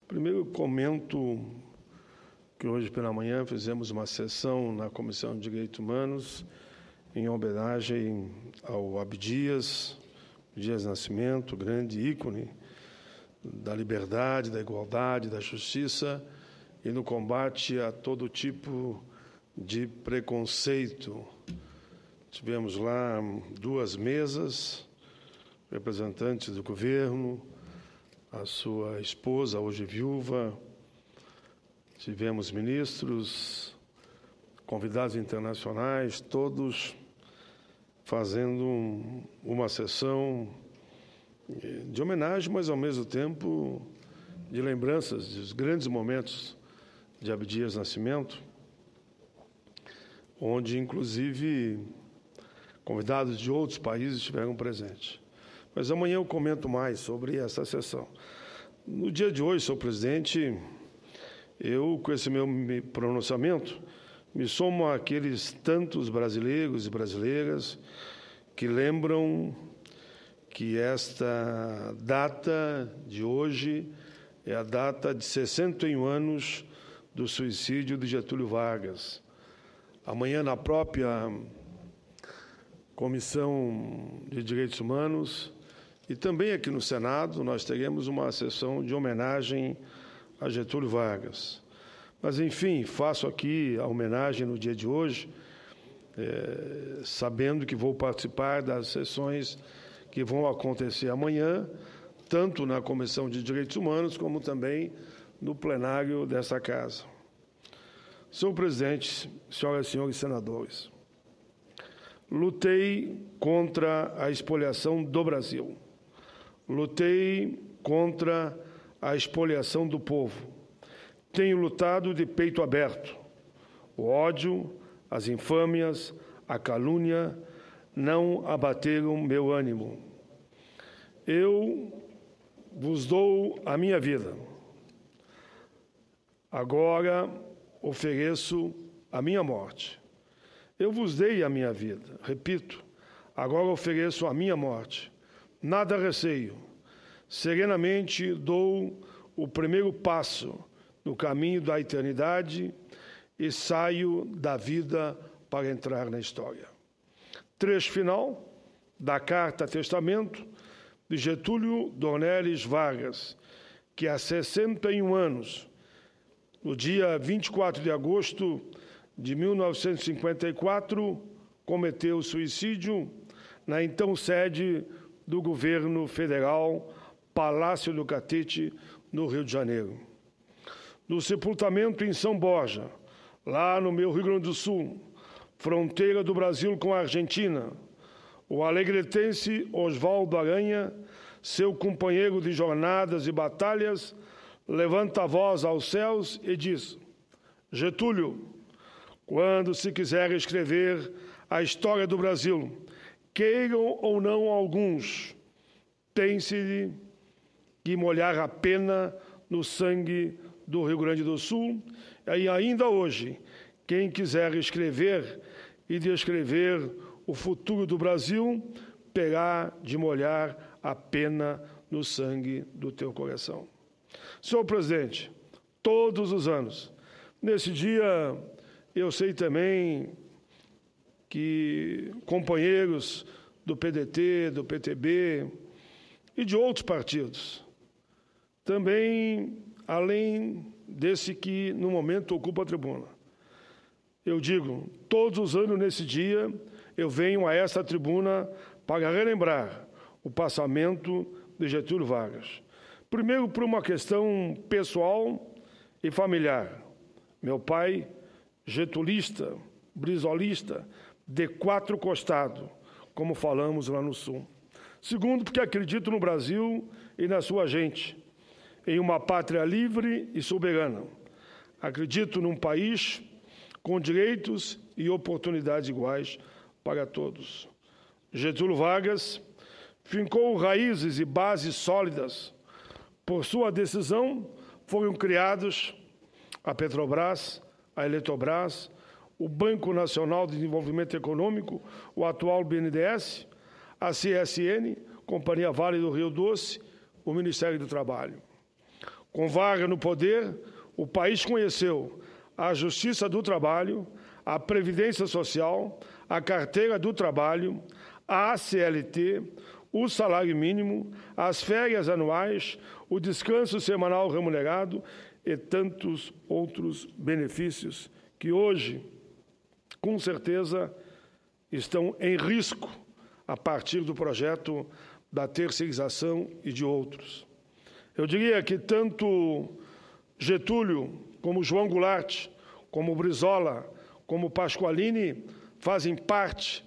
Primeiro, comento que hoje pela manhã fizemos uma sessão na Comissão de Direitos Humanos em homenagem ao Abdias Nascimento, grande ícone da liberdade, da igualdade, da justiça e no combate a todo tipo de preconceito. Tivemos lá 2 mesas, representantes do governo, a sua esposa, hoje viúva, tivemos ministros, convidados internacionais, todos fazendo uma sessão de homenagem, mas, ao mesmo tempo, de lembranças dos grandes momentos de Abdias Nascimento, onde, inclusive, convidados de outros países estiveram presentes. Mas amanhã eu comento mais sobre essa sessão. No dia de hoje, senhor presidente, eu, com esse meu pronunciamento, me somo àqueles tantos brasileiros e brasileiras que lembram que esta data de hoje é a data de 61 anos do suicídio de Getúlio Vargas. Amanhã, na própria Comissão de Direitos Humanos e também aqui no Senado, nós teremos uma sessão de homenagem a Getúlio Vargas. Mas, enfim, faço aqui a homenagem no dia de hoje, sabendo que vou participar das sessões que vão acontecer amanhã, tanto na Comissão de Direitos Humanos, como também no plenário desta Casa. Senhor presidente, senhoras e senhores senadores, lutei contra a expoliação do Brasil. Lutei contra a expoliação do povo. Tenho lutado de peito aberto. O ódio, as infâmias, a calúnia não abateram meu ânimo. Eu vos dou a minha vida. Agora ofereço a minha morte. Eu vos dei a minha vida. Repito, agora ofereço a minha morte. Nada receio. Serenamente dou o primeiro passo no caminho da eternidade e saio da vida para entrar na história. Trecho final da Carta Testamento de Getúlio Dornelles Vargas, que há 61 anos, no dia 24 de agosto de 1954, cometeu suicídio na então sede do governo federal, Palácio do Catete, no Rio de Janeiro. No sepultamento em São Borja, lá no meu Rio Grande do Sul, fronteira do Brasil com a Argentina, o alegretense Oswaldo Aranha, seu companheiro de jornadas e batalhas, levanta a voz aos céus e diz: Getúlio, quando se quiser escrever a história do Brasil, queiram ou não alguns, tem-se que molhar a pena no sangue do Rio Grande do Sul, e ainda hoje, quem quiser escrever e descrever o futuro do Brasil, terá de molhar a pena no sangue do teu coração. Senhor presidente, todos os anos, nesse dia, eu sei também que companheiros do PDT, do PTB e de outros partidos, também, além desse que, no momento, ocupa a tribuna, eu digo, todos os anos, nesse dia, eu venho a esta tribuna para relembrar o passamento de Getúlio Vargas. Primeiro, por uma questão pessoal e familiar. Meu pai, getulista, brizolista, de 4 costados, como falamos lá no Sul. Segundo, porque acredito no Brasil e na sua gente, em uma pátria livre e soberana. Acredito num país com direitos e oportunidades iguais para todos. Getúlio Vargas fincou raízes e bases sólidas. Por sua decisão, foram criados a Petrobras, a Eletrobras, o Banco Nacional de Desenvolvimento Econômico, o atual BNDES, a CSN, Companhia Vale do Rio Doce, o Ministério do Trabalho. Com Vargas no poder, o país conheceu a Justiça do Trabalho, a Previdência Social, a Carteira do Trabalho, a ACLT, o salário mínimo, as férias anuais, o descanso semanal remunerado e tantos outros benefícios que hoje, com certeza, estão em risco a partir do projeto da terceirização e de outros. Eu diria que tanto Getúlio, como João Goulart, como Brizola, como Pasqualini fazem parte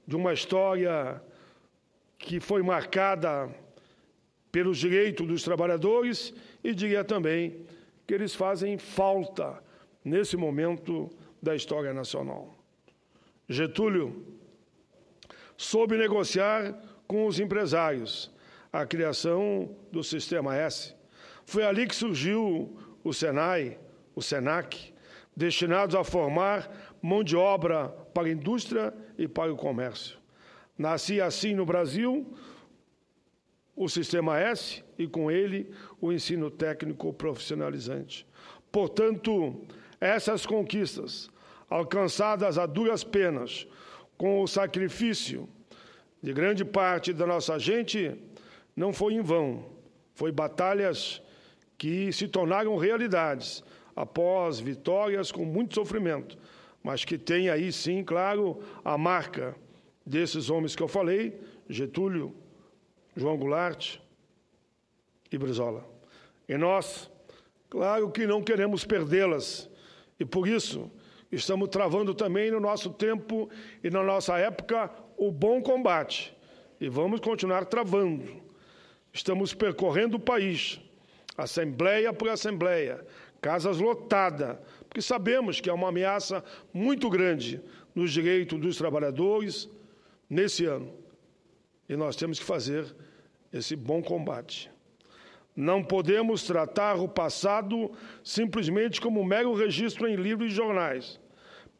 de uma história que foi marcada pelos direitos dos trabalhadores e diria também que eles fazem falta nesse momento da história nacional. Getúlio soube negociar com os empresários a criação do Sistema S. Foi ali que surgiu o Senai, o Senac, destinados a formar mão de obra para a indústria e para o comércio. Nascia assim no Brasil o Sistema S e, com ele, o ensino técnico profissionalizante. Portanto, essas conquistas, alcançadas a duras penas, com o sacrifício de grande parte da nossa gente, não foi em vão. Foi batalhas que se tornaram realidades após vitórias com muito sofrimento, mas que tem aí, sim, claro, a marca desses homens que eu falei, Getúlio, João Goulart e Brizola. E nós, claro que não queremos perdê-las, e por isso estamos travando também no nosso tempo e na nossa época o bom combate, e vamos continuar travando. Estamos percorrendo o país, assembleia por assembleia, casas lotadas, porque sabemos que é uma ameaça muito grande nos direitos dos trabalhadores nesse ano. E nós temos que fazer esse bom combate. Não podemos tratar o passado simplesmente como um mero registro em livros e jornais.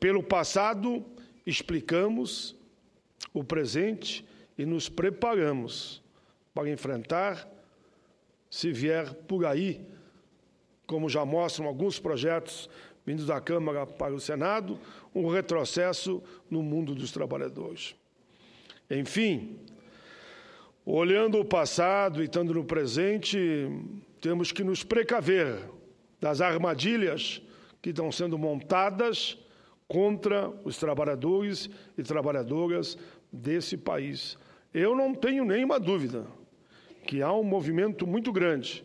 Pelo passado, explicamos o presente e nos preparamos para enfrentar, se vier por aí, como já mostram alguns projetos vindos da Câmara para o Senado, um retrocesso no mundo dos trabalhadores. Enfim, olhando o passado e estando no presente, temos que nos precaver das armadilhas que estão sendo montadas contra os trabalhadores e trabalhadoras desse país. Eu não tenho nenhuma dúvida que há um movimento muito grande,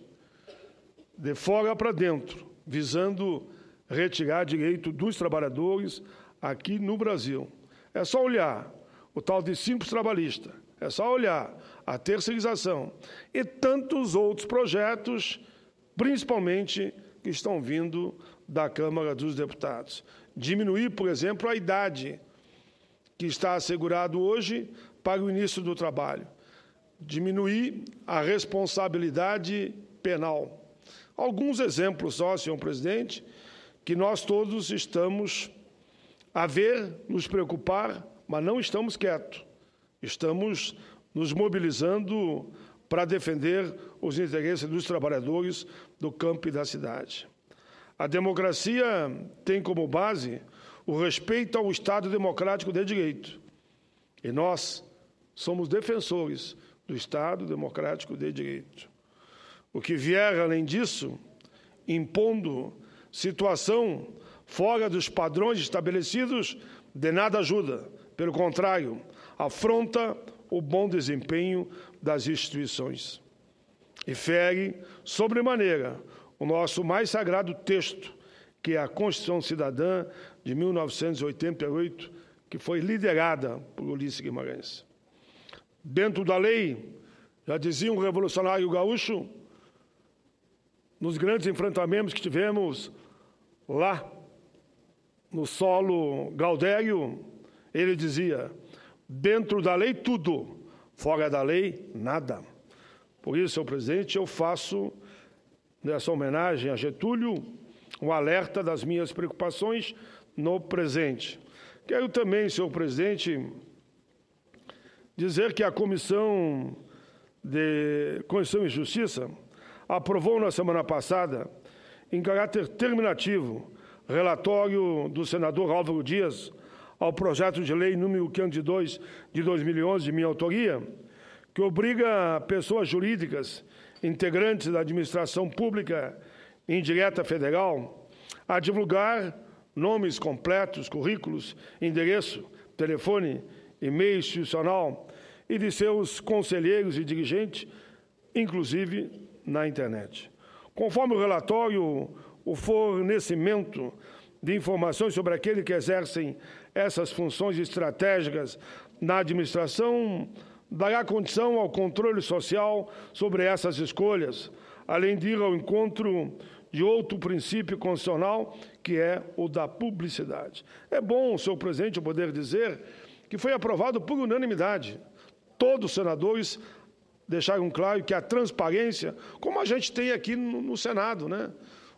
de fora para dentro, visando retirar direito dos trabalhadores aqui no Brasil. É só olhar o tal de Simples Trabalhista, é só olhar a terceirização e tantos outros projetos, principalmente que estão vindo da Câmara dos Deputados. Diminuir, por exemplo, a idade que está assegurado hoje para o início do trabalho. Diminuir a responsabilidade penal. Alguns exemplos só, senhor presidente, que nós todos estamos a ver, nos preocupar, mas não estamos quietos. Estamos nos mobilizando para defender os interesses dos trabalhadores do campo e da cidade. A democracia tem como base o respeito ao Estado democrático de direito. E nós somos defensores do Estado democrático de direito. O que vier além disso, impondo situação fora dos padrões estabelecidos, de nada ajuda. Pelo contrário, afronta o bom desempenho das instituições. E fere, sobremaneira, o nosso mais sagrado texto, que é a Constituição Cidadã de 1988, que foi liderada por Ulisses Guimarães. Dentro da lei, já dizia um revolucionário gaúcho, nos grandes enfrentamentos que tivemos lá no solo gaudério, ele dizia, dentro da lei tudo, fora da lei nada. Por isso, senhor presidente, eu faço nessa homenagem a Getúlio um alerta das minhas preocupações no presente. Quero também, senhor presidente, dizer que a Comissão de Constituição e Justiça aprovou na semana passada, em caráter terminativo, relatório do senador Álvaro Dias ao projeto de lei número 502 de 2011, de minha autoria, que obriga pessoas jurídicas integrantes da administração pública indireta federal a divulgar nomes completos, currículos, endereço, telefone, e-mail institucional e de seus conselheiros e dirigentes, inclusive na internet. Conforme o relatório, o fornecimento de informações sobre aqueles que exercem essas funções estratégicas na administração dará condição ao controle social sobre essas escolhas, além de ir ao encontro de outro princípio constitucional, que é o da publicidade. É bom, senhor presidente, eu poder dizer que foi aprovado por unanimidade. Todos os senadores deixaram claro que a transparência, como a gente tem aqui no Senado, né?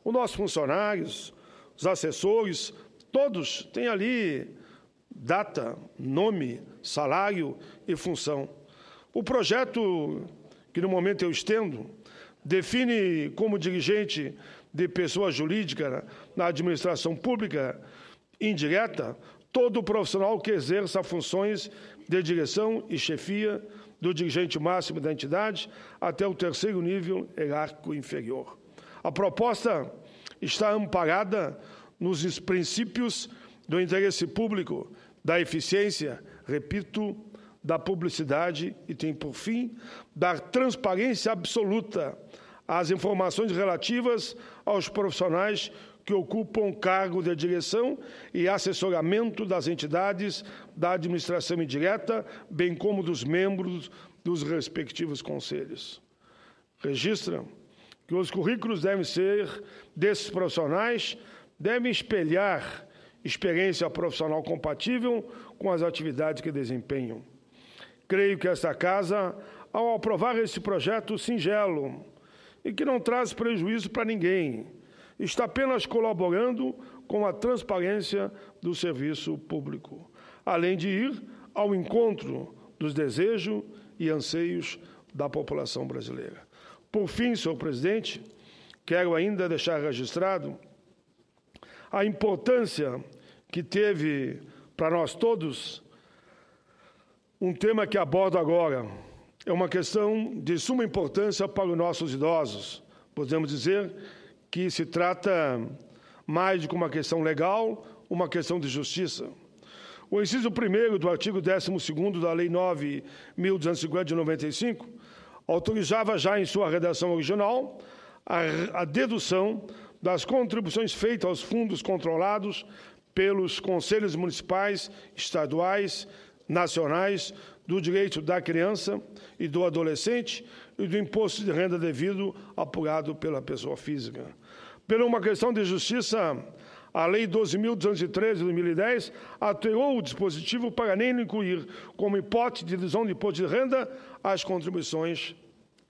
Os nossos funcionários, os assessores, todos têm ali data, nome, salário e função. O projeto, que no momento eu estendo, define como dirigente de pessoa jurídica na administração pública indireta todo profissional que exerça funções de direção e chefia do dirigente máximo da entidade até o terceiro nível hierárquico inferior. A proposta está amparada nos princípios do interesse público, da eficiência, repito, da publicidade e tem por fim dar transparência absoluta às informações relativas aos profissionais que ocupam cargo de direção e assessoramento das entidades da administração indireta, bem como dos membros dos respectivos conselhos. Registra que os currículos desses profissionais devem espelhar experiência profissional compatível com as atividades que desempenham. Creio que esta Casa, ao aprovar esse projeto singelo e que não traz prejuízo para ninguém, está apenas colaborando com a transparência do serviço público, além de ir ao encontro dos desejos e anseios da população brasileira. Por fim, senhor presidente, quero ainda deixar registrado a importância que teve para nós todos um tema que abordo agora. É uma questão de suma importância para os nossos idosos. Podemos dizer que se trata mais de uma questão legal, uma questão de justiça. O inciso 1º do artigo 12º da Lei 9.250 de 95 autorizava já em sua redação original a dedução das contribuições feitas aos fundos controlados pelos conselhos municipais, estaduais, nacionais, do direito da criança e do adolescente e do imposto de renda devido apurado pela pessoa física. Por uma questão de justiça, a Lei 12.213 de 2010 alterou o dispositivo para nem incluir como hipótese de dedução de imposto de renda as contribuições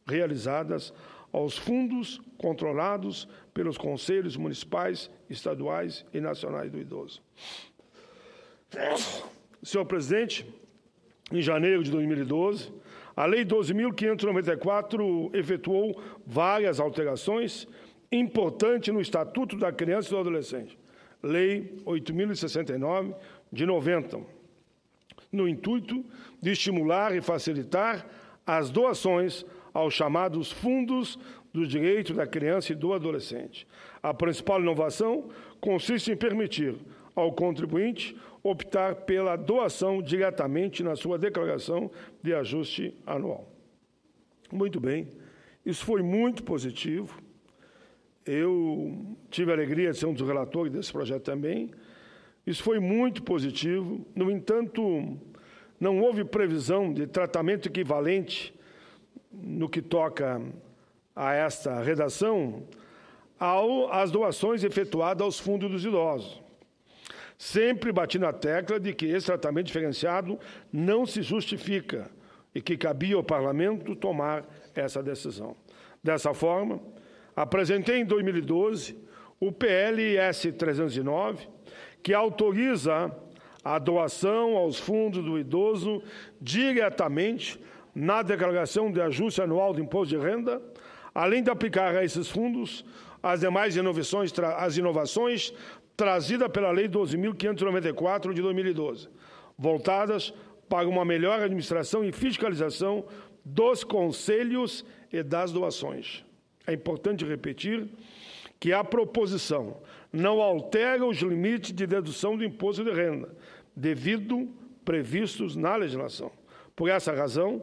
realizadas aos fundos controlados pelos conselhos municipais, estaduais e nacionais do idoso. Senhor presidente, em janeiro de 2012, a Lei 12.594 efetuou várias alterações importantes no Estatuto da Criança e do Adolescente, Lei 8.069, de 90, no intuito de estimular e facilitar as doações aos chamados fundos do direito da criança e do adolescente. A principal inovação consiste em permitir ao contribuinte optar pela doação diretamente na sua declaração de ajuste anual. Muito bem, isso foi muito positivo. Eu tive a alegria de ser um dos relatores desse projeto também. Isso foi muito positivo. No entanto, não houve previsão de tratamento equivalente no que toca a esta redação às doações efetuadas aos fundos dos idosos. Sempre bati na tecla de que esse tratamento diferenciado não se justifica e que cabia ao Parlamento tomar essa decisão. Dessa forma, apresentei em 2012 o PLS 309, que autoriza a doação aos fundos do idoso diretamente na declaração de ajuste anual do imposto de renda, além de aplicar a esses fundos as demais inovações trazidas pela Lei 12.594 de 2012, voltadas para uma melhor administração e fiscalização dos conselhos e das doações. É importante repetir que a proposição não altera os limites de dedução do imposto de renda, previstos na legislação. Por essa razão,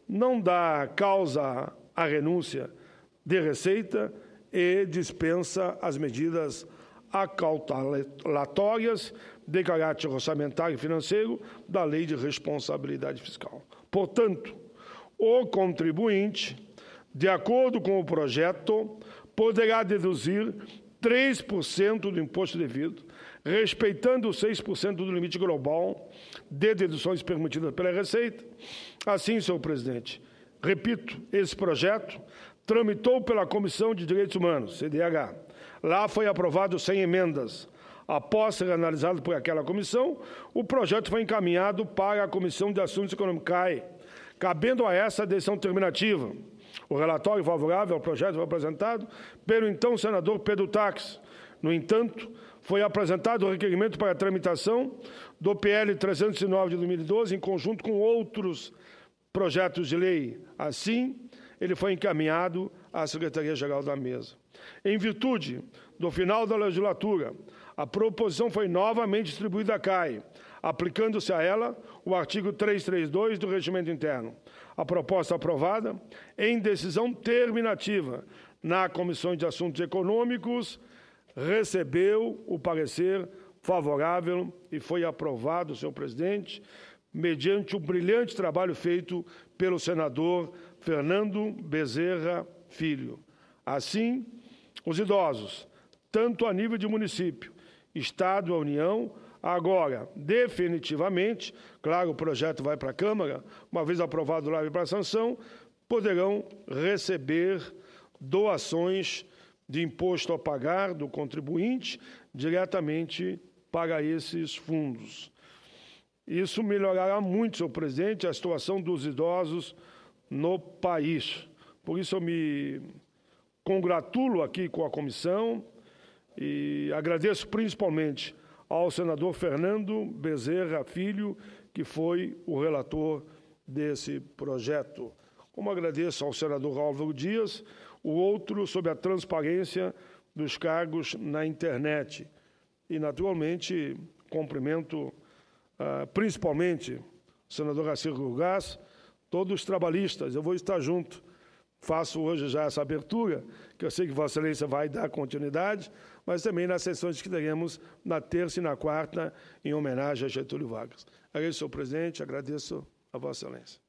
não dá causa à renúncia de receita e dispensa as medidas acautelatórias de caráter orçamentário e financeiro da Lei de Responsabilidade Fiscal. Portanto, o contribuinte, de acordo com o projeto, poderá deduzir 3% do imposto devido, respeitando os 6% do limite global de deduções permitidas pela Receita. Assim, senhor presidente, repito, esse projeto tramitou pela Comissão de Direitos Humanos, CDH. Lá foi aprovado sem emendas. Após ser analisado por aquela comissão, o projeto foi encaminhado para a Comissão de Assuntos Econômicos, CAE, cabendo a essa a decisão terminativa. O relatório favorável ao projeto foi apresentado pelo então senador Pedro Taques. No entanto, foi apresentado o requerimento para a tramitação do PL 309 de 2012, em conjunto com outros projetos de lei. Assim, ele foi encaminhado à Secretaria-Geral da Mesa. Em virtude do final da legislatura, a proposição foi novamente distribuída à CAE, aplicando-se a ela o artigo 332 do Regimento Interno. A proposta aprovada, em decisão terminativa na Comissão de Assuntos Econômicos, recebeu o parecer favorável e foi aprovado, senhor presidente, mediante o brilhante trabalho feito pelo senador Fernando Bezerra Filho. Assim, os idosos, tanto a nível de município, Estado e União, agora, definitivamente, claro, o projeto vai para a Câmara, uma vez aprovado lá para a sanção, poderão receber doações de imposto a pagar do contribuinte diretamente para esses fundos. Isso melhorará muito, senhor presidente, a situação dos idosos no país. Por isso, eu me congratulo aqui com a comissão e agradeço principalmente ao senador Fernando Bezerra Filho, que foi o relator desse projeto. Como agradeço ao senador Álvaro Dias, o outro sobre a transparência dos cargos na internet. E, naturalmente, cumprimento principalmente o senador Racir Gurgás, todos os trabalhistas. Eu vou estar junto. Faço hoje já essa abertura, que eu sei que Vossa Excelência vai dar continuidade, mas também nas sessões que teremos na terça e na quarta, em homenagem a Getúlio Vargas. Agradeço, senhor presidente, agradeço a Vossa Excelência.